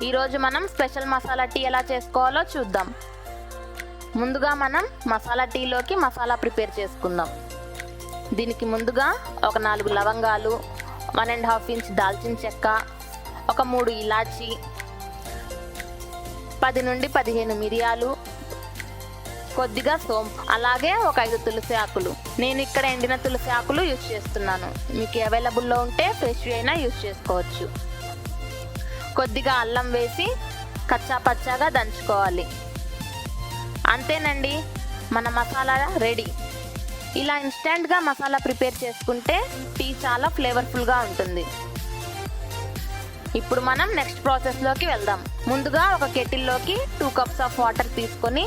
ఈరోజు మనం special masala tea ఎలా చేసుకోవాలో చూద్దాం. ముందుగా మనం మసాలా టీలోకి మసాలా ప్రిపేర్ చేసుకుందాం. దీనికి ముందుగా ఒక 4 లవంగాలు, 1.5 ఇంచ్ దాల్చిన చెక్క, ఒక 3 ఇలాచి, 10 నుండి 15 మిరియాలు, కొద్దిగా సోంపు, అలాగే ఒక 5 తులసి ఆకులు. నేను ఇక్కడ ఎండిన తులసి ఆకులు యూజ్ చేస్తున్నాను. మీకు అవైలబుల్లో ఉంటే ఫ్రెష్ అయినా యూజ్ చేసుకోవచ్చు. కొద్దిగా అల్లం వేసి కచ్చా పచ్చాగా దంచుకోవాలి. అంతేనండి, మన మసాలా రెడీ. ఇలా ఇన్స్టెంట్గా మసాలా ప్రిపేర్ చేసుకుంటే టీ చాలా ఫ్లేవర్ఫుల్గా ఉంటుంది. ఇప్పుడు మనం నెక్స్ట్ ప్రాసెస్లోకి వెళ్దాం. ముందుగా ఒక కెటిల్లోకి 2 కప్స్ ఆఫ్ వాటర్ తీసుకొని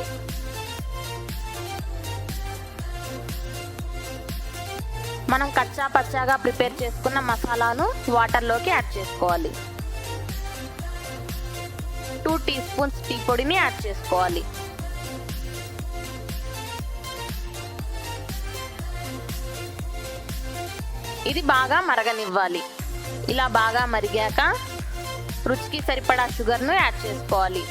మనం కచ్చా పచ్చాగా ప్రిపేర్ చేసుకున్న మసాలాను వాటర్లోకి యాడ్ చేసుకోవాలి. 2 టీ స్పూన్స్ టీ పొడిని యాడ్ చేసుకోవాలి. ఇది బాగా మరగనివ్వాలి. ఇలా బాగా మరిగాక రుచికి సరిపడా షుగర్ను యాడ్ చేసుకోవాలి.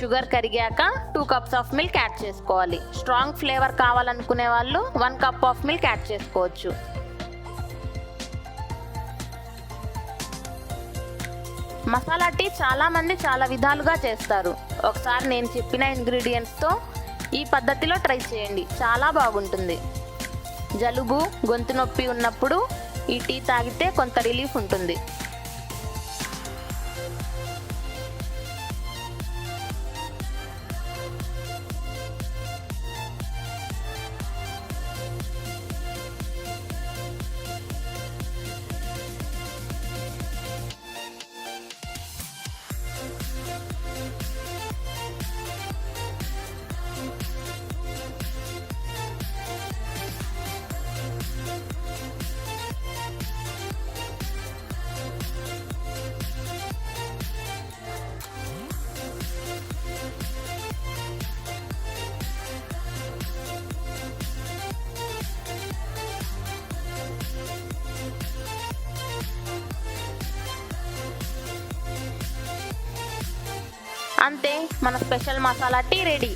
షుగర్ కరిగాక 2 కప్స్ ఆఫ్ మిల్క్ యాడ్ చేసుకోవాలి. స్ట్రాంగ్ ఫ్లేవర్ కావాలనుకునే వాళ్ళు 1 కప్ ఆఫ్ మిల్క్ యాడ్ చేసుకోవచ్చు. మసాలా టీ చాలామంది చాలా విధాలుగా చేస్తారు. ఒకసారి నేను చెప్పిన ఇంగ్రీడియంట్స్తో ఈ పద్ధతిలో ట్రై చేయండి, చాలా బాగుంటుంది. జలుబు, గొంతు నొప్పి ఉన్నప్పుడు ఈ టీ తాగితే కొంత రిలీఫ్ ఉంటుంది. అంతే, మన స్పెషల్ మసాలా టీ రెడీ.